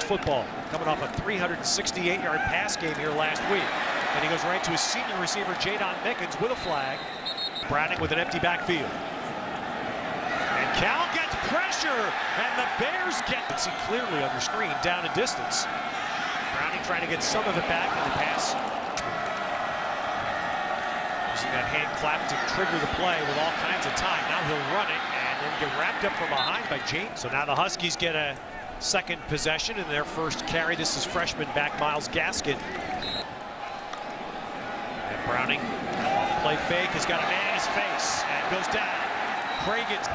football, coming off a 368-yard pass game here last week. And he goes right to his senior receiver, Jadon Mickens, with a flag. Browning with an empty backfield. And Cal gets pressure, and the Bears get it. See clearly under screen, down and distance. Browning trying to get some of it back in the pass. Using that hand clap to trigger the play with all kinds of time. Now he'll run it and then get wrapped up from behind by James. So now the Huskies get a second possession in their first carry. This is freshman back Myles Gaskin. And Browning, play fake, has got a man in his face and goes down. Cragans,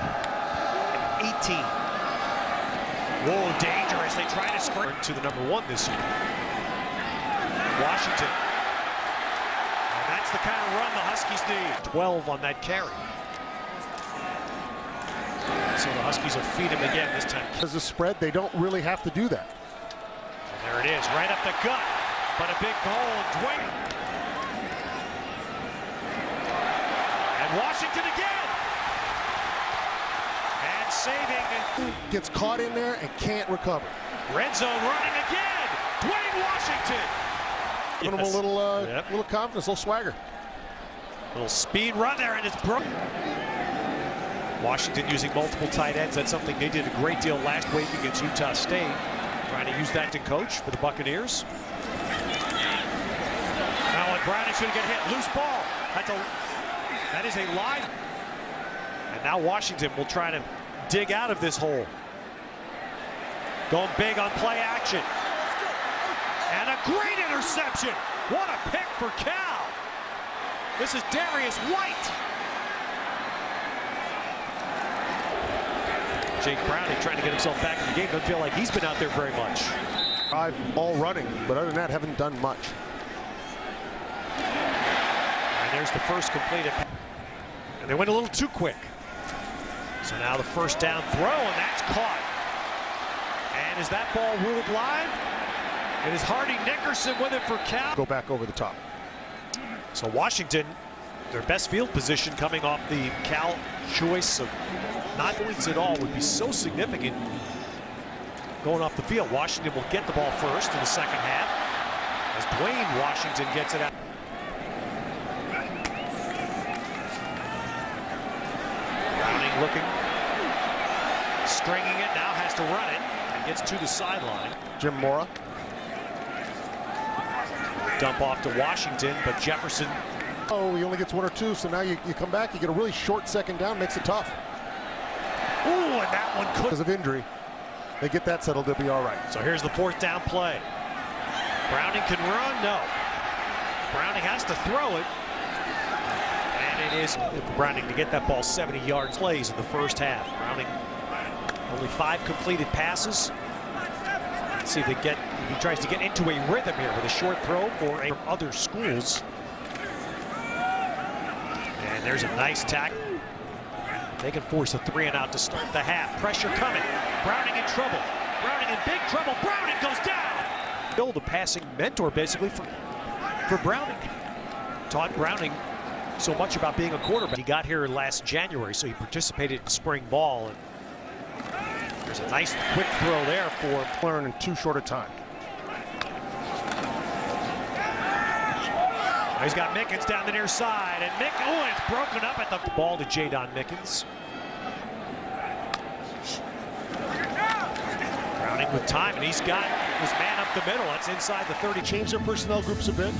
18. Whoa, dangerous. They try to sprint to the #1 this year. Washington. And that's the kind of run the Huskies need. 12 on that carry. So the Huskies will feed him again this time. As a spread, they don't really have to do that. And there it is, right up the gut. But a big hole, Dwayne. And Washington again. And saving. Gets caught in there and can't recover. Red zone running again. Dwayne Washington. Give him a little confidence, a little swagger. Little speed run there, and it's broken. Washington using multiple tight ends. That's something they did a great deal last week against Utah State. Trying to use that to coach for the Buccaneers. Now, and Browning should get hit. Loose ball. That is a line. And now Washington will try to dig out of this hole. Going big on play action. And a great interception. What a pick for Cal. This is Darius White. Jake Browning trying to get himself back in the game. Doesn't feel like he's been out there very much. All running, but other than that, haven't done much. And there's the first completed. And they went a little too quick. So now the first down throw, and that's caught. And is that ball ruled live? It is Hardy Nickerson with it for Cal. Go back over the top. So Washington, their best field position coming off the Cal choice of not points at all would be so significant going off the field. Washington will get the ball first in the second half as Dwayne Washington gets it out. Browning looking, stringing it, now has to run it and gets to the sideline. Jim Mora. Dump off to Washington, but Jefferson. Oh, he only gets 1 or 2, so now you come back, you get a really short second down, makes it tough. Ooh, and that one could. Because of injury, they get that settled, they'll be all right. So here's the fourth down play. Browning can run, no. Browning has to throw it. And it is Browning to get that ball 70 yards. Plays in the first half. Browning only 5 completed passes. Let's see if he tries to get into a rhythm here with a short throw for other schools. And there's a nice tackle. They can force a 3-and-out to start the half. Pressure coming. Browning in trouble. Browning in big trouble. Browning goes down. Bill, the passing mentor, basically, for Browning. Taught Browning so much about being a quarterback. He got here last January, so he participated in spring ball. And there's a nice quick throw there for learn in too short a time. He's got Mickens down the near side, and it's broken up at the ball to Jadon Mickens. Browning with time, and he's got his man up the middle. That's inside the 30. Change their personnel groups a bit.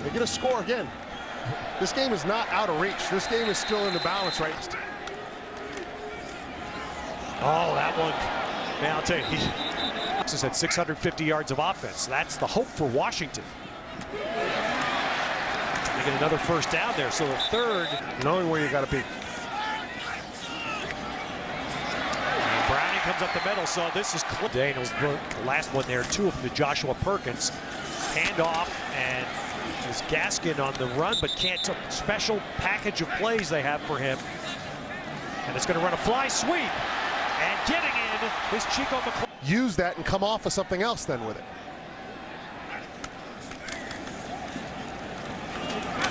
They get a score again. This game is not out of reach. This game is still in the balance right now. Oh, that one. Man, I'll tell you, Texas had 650 yards of offense. That's the hope for Washington. They get another first down there, so the third. Knowing where you got to be. And Browning comes up the middle, so this is Daniels. The last one there, 2 of them to Joshua Perkins. Hand off, and is Gaskin on the run, but can't. Special package of plays they have for him. And it's going to run a fly sweep. And getting in is Chico McClellan. Use that and come off of something else then with it.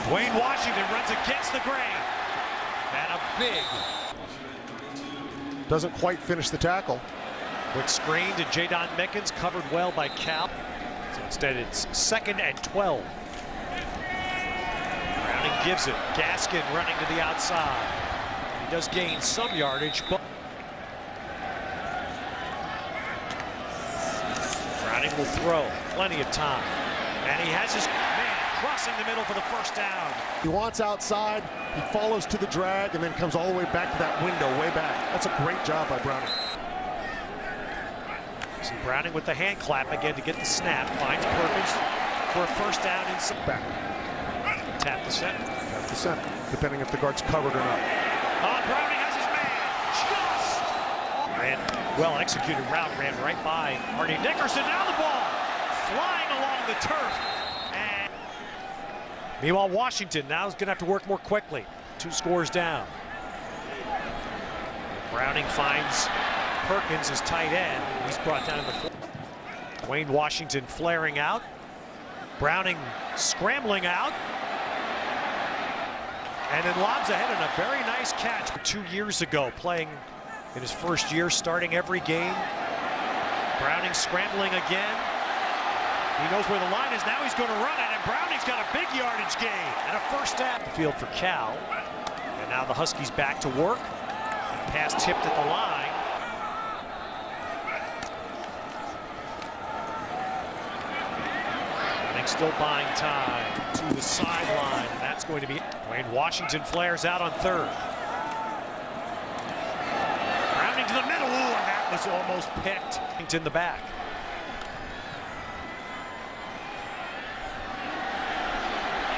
Dwayne Washington runs against the grain. And a big. Doesn't quite finish the tackle. Quick screen to Jadon Mickens, covered well by Cal. So instead it's 2nd and 12. Browning gives it. Gaskin running to the outside. He does gain some yardage, but Browning will throw. Plenty of time. And he has his man crossing the middle for the first down. He wants outside, he follows to the drag, and then comes all the way back to that window, way back. That's a great job by Browning. See Browning with the hand clap again to get the snap. Finds Perkins for a first down inside. Back. Tap the center. Tap the center, depending if the guard's covered or not. Browning has his man. Ran, well executed route, ran right by Artie Nickerson. Now the ball flying along the turf. And meanwhile, Washington now is going to have to work more quickly. 2 scores down. Browning finds Perkins, his tight end. He's brought down in the 4th. Wayne Washington flaring out. Browning scrambling out. And then lobs ahead on a very nice catch 2 years ago, playing in his first year, starting every game. Browning scrambling again. He knows where the line is. Now he's going to run it, and Browning's got a big yardage gain and a first down. Field for Cal. And now the Huskies back to work. Pass tipped at the line. Browning still buying time to the sideline. And that's going to be Wayne Washington flares out on 3rd. Browning to the middle. Ooh, and that was almost picked in the back.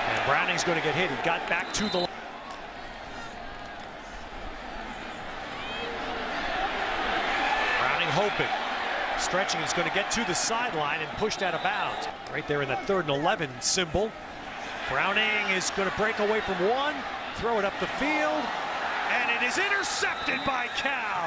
And Browning's going to get hit. He got back to the line. Browning hoping. Stretching, is going to get to the sideline and pushed out of bounds. Right there in that 3rd and 11 symbol. Browning is going to break away from one, throw it up the field, and it is intercepted by Cal.